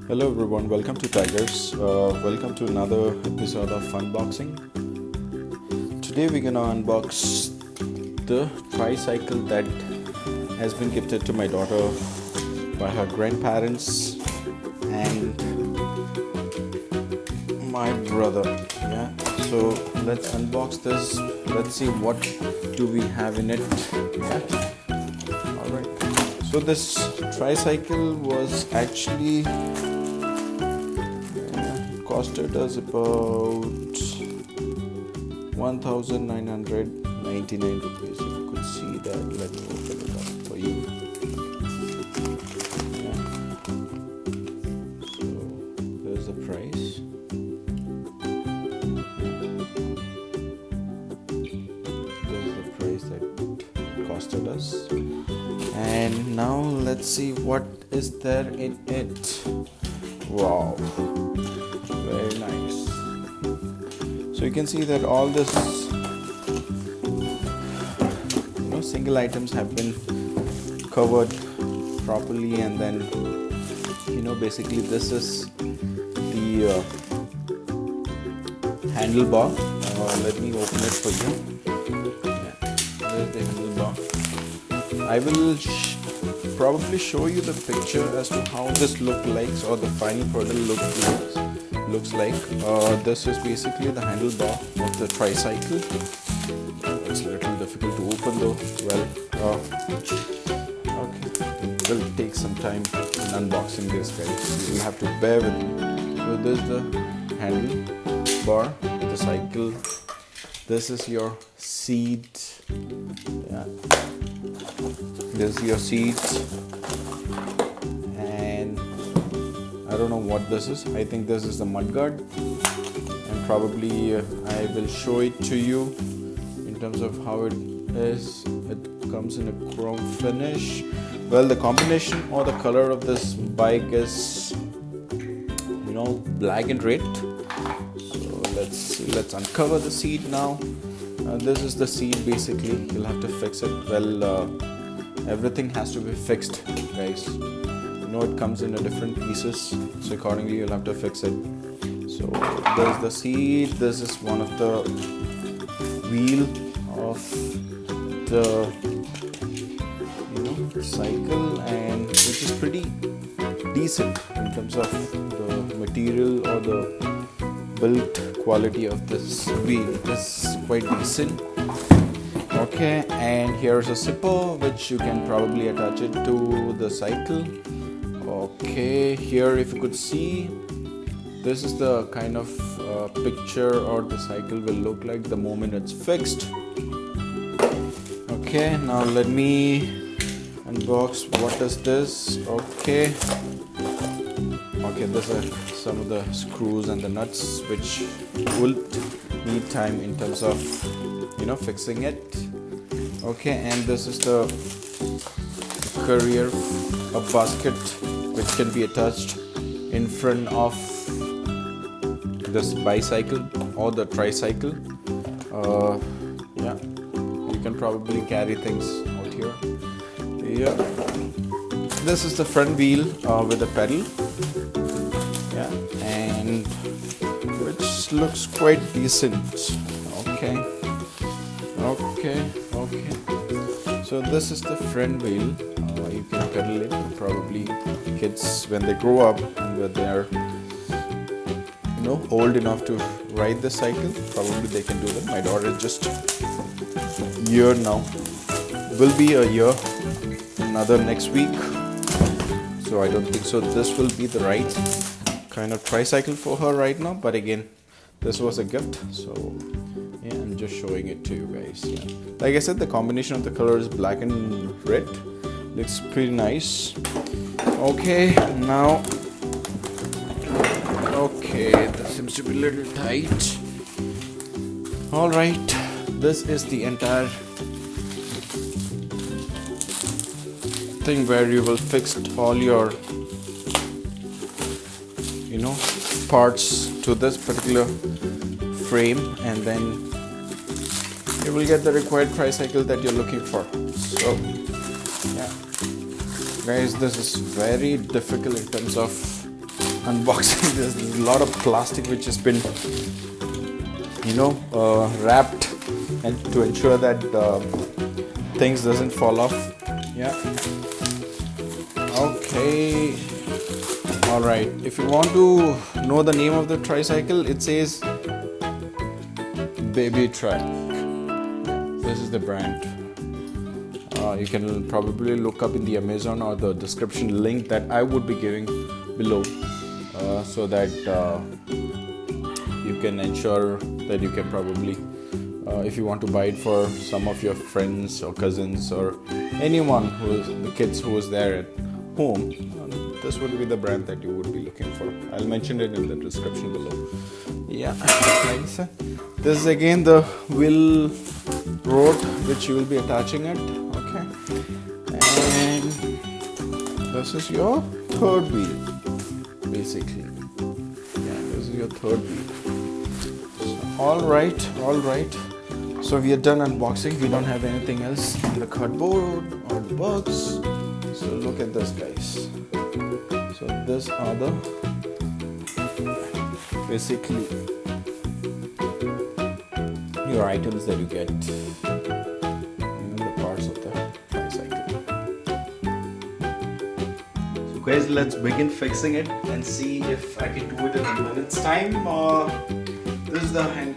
Hello everyone, welcome to Tigers. Welcome to another episode of Funboxing. Today we're gonna unbox the tricycle that has been gifted to my daughter by her grandparents and my brother. Yeah. So let's unbox this. Let's see what do we have in it. Yeah. Alright. So this tricycle was actually costed us about 1,999 rupees. If you could see that, let me open it up for you. Yeah. So there's the price. There's the price that it costed us. And now let's see what is there in it. Wow. Very nice. So you can see that all this single items have been covered properly, and then basically this is the handlebar. Let me open it for you. Yeah, there's the handlebar. I will probably show you the picture as to how this looks like, or the final product looks like. This is basically the handlebar of the tricycle. It's a little difficult to open though. Well, okay, it will take some time in unboxing this, guys. You will have to bear with me. So this is the handlebar of the cycle. This is your seat. Yeah. This is your seat. And I don't know what this is. I think this is the mudguard, and probably I will show it to you in terms of how it is. It comes in a chrome finish. Well, the combination or the color of this bike is black and red. So let's uncover the seat now. This is the seat. Basically you'll have to fix it. Well, everything has to be fixed, guys. It comes in a different pieces, so accordingly you'll have to fix it. So there's the seat. This is one of the wheel of the cycle, and which is pretty decent in terms of the material or the built quality of this wheel. Is quite decent. Okay, and here's a zipper which you can probably attach it to the cycle. Okay, here if you could see, this is the kind of picture or the cycle will look like the moment it's fixed. Okay, now let me unbox. What is this? Okay, this are some of the screws and the nuts which will need time in terms of fixing it. Okay, and this is the carrier, a basket which can be attached in front of this bicycle or the tricycle. Yeah, you can probably carry things out here. Yeah, this is the front wheel with a pedal. Yeah, and which looks quite decent. Okay. So this is the front wheel. You can pedal it. Probably kids, when they grow up and when they are old enough to ride the cycle, probably they can do that. My daughter is just a year now. Will be a year another next week. So I don't think so this will be the right kind of tricycle for her right now. But again, this was a gift, so yeah, I'm just showing it to you guys. Yeah. Like I said, the combination of the colors black and red looks pretty nice. Okay, now that seems to be a little tight. Alright, this is the entire thing where you will fix all your parts to this particular frame, and then you will get the required tricycle that you're looking for. So yeah, guys, this is very difficult in terms of unboxing. There's a lot of plastic which has been, wrapped, and to ensure that things doesn't fall off. Yeah. Okay. All right. If you want to know the name of the tricycle, it says Baby Track. This is the brand. You can probably look up in the Amazon or the description link that I would be giving below, so that you can ensure that you can probably, if you want to buy it for some of your friends or cousins or anyone the kids who is there at home, this would be the brand that you would be looking for. I'll mention it in the description below. Yeah, like I said, this is again the wheel rod which you will be attaching it. Okay, and this is your third wheel, basically. Yeah, this is your third wheel. So, all right. So we are done unboxing. We don't have anything else in the cardboard or the box. So look at this, guys. So these are the basically your items that you get in the parts of the tricycle. So guys, let's begin fixing it and see if I can do it in a minute's time. This is the hand.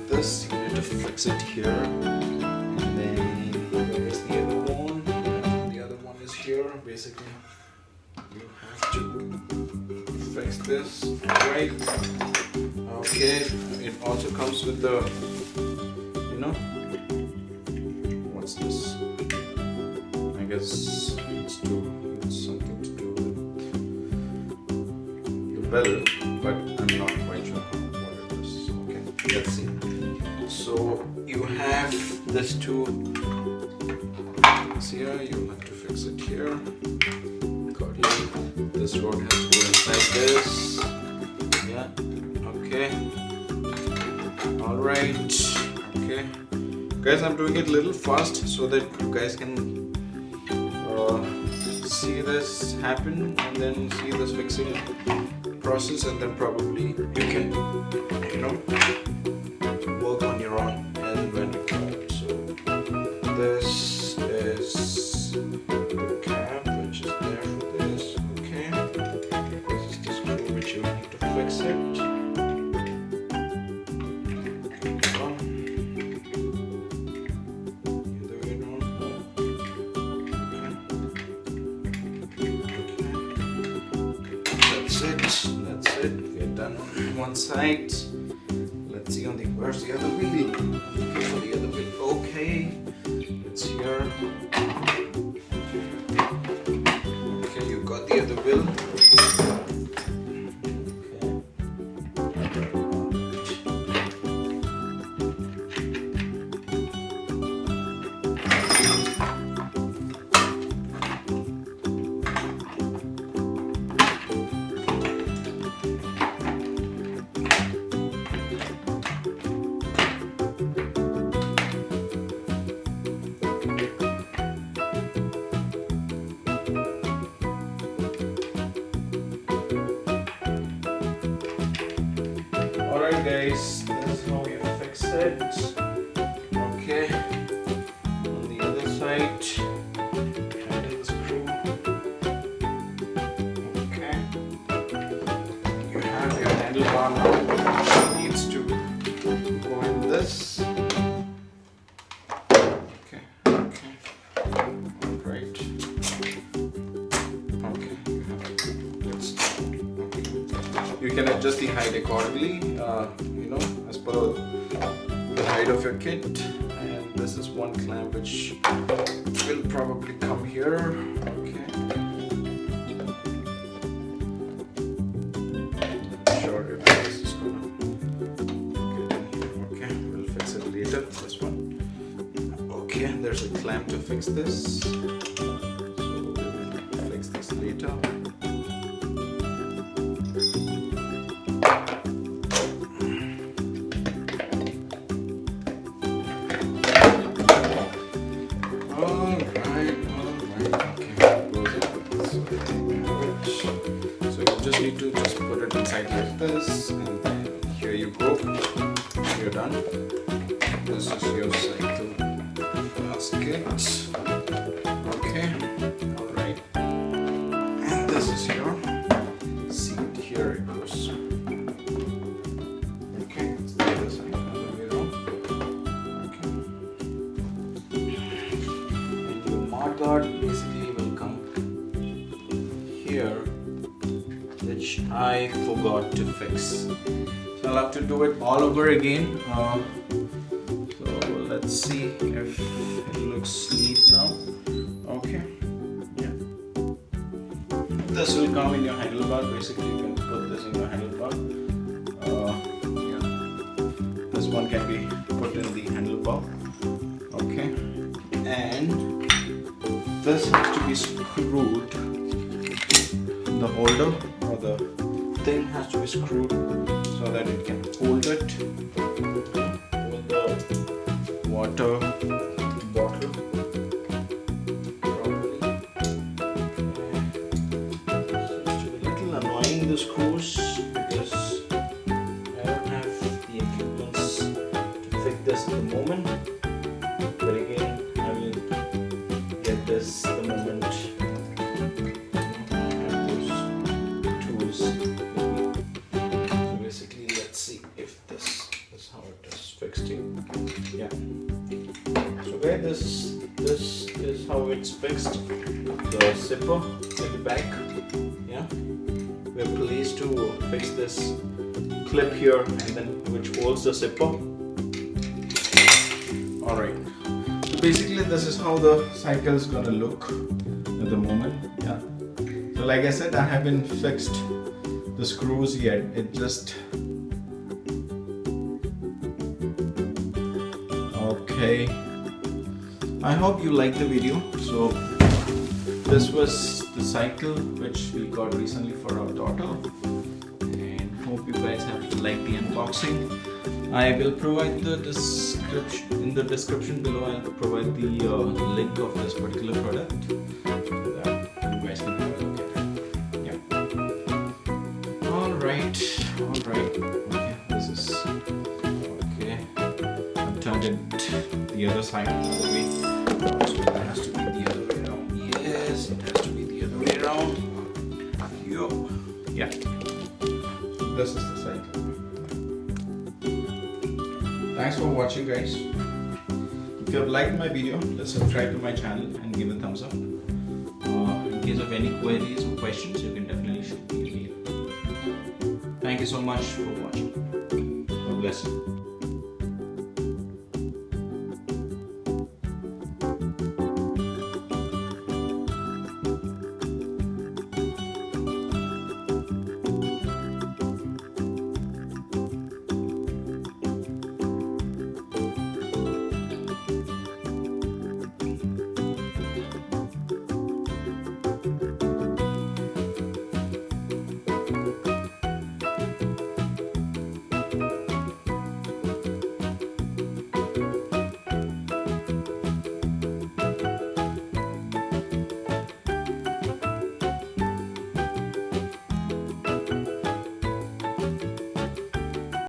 This you need to fix it here, and then where is the other one? The other one is here. Basically, you have to fix this, right? Okay, it also comes with the, what's this? I guess it's something to do with the bell, but I'm not quite sure what it is. Okay, let's see. So you have this two. Here, you have to fix it here. This rod has to go inside this. Yeah. Okay. All right. Okay. Guys, I'm doing it a little fast so that you guys can see this happen and then see this fixing process, and then probably you can, work on your own and when you can. So this is the cap which is there for this. Okay. This is the screw which you need to fix it. That's it. We're done on one side. Let's see where's the other wheel? Okay, for the other wheel. Okay, it's here. Okay, you got the other wheel. Alright guys, this is how you fix it. Okay, on the other side, handle the screw. Okay, you have your handlebar now, which needs to go in this. Okay, alright. Okay, you can adjust the height accordingly, as per the height of your kit. And this is one clamp which will probably come here. Okay. Not sure if this is gonna get in here. Okay, we'll fix it later. This one. Okay, there's a clamp to fix this. So we'll fix this later. need to just put it inside like this, and then here you go. You're done. This is your cycle basket. Okay, alright. And this is your seat. Here it goes. Okay, it's the other side. Other way around. Okay. And your mudguard basically will come here, which I forgot to fix. So I'll have to do it all over again. So let's see if it looks neat now. Okay. Yeah. This will come in your handlebar. Basically, you can put this in your handlebar. Yeah. This one can be put in the handlebar. Okay. And this has to be screwed. The holder or the thing has to be screwed so that it can hold it. Hold the water bottle properly. It's a little annoying, the screws, because I don't have the equipments to fix this at the moment. But again, I will get this the moment I have those tools with me. So basically, let's see if this is how it is fixed here. Yeah. So where this is how it's fixed. The zipper at the back. Yeah. We're placed to fix this clip here, and then which holds the zipper. All right. So basically, this is how the cycle is gonna look at the moment. Yeah. So like I said, I haven't fixed the screws yet. It just okay. I hope you liked the video. So this was the cycle which we got recently for our daughter, and hope you guys have liked the unboxing. I will provide the description in the description below. I'll provide the link of this particular product so that you guys can have a look at it. Yeah. All right. Okay, this is okay. I've turned it the other side, the other way. So it has to be the other way around. Yes, it has to be the other way around. Yo. Yeah. So this is the cycle. Thanks for watching, guys. If you have liked my video, let's subscribe to my channel and give a thumbs up. In case of any queries or questions, you can definitely shoot me an email. Thank you so much for watching. God bless you.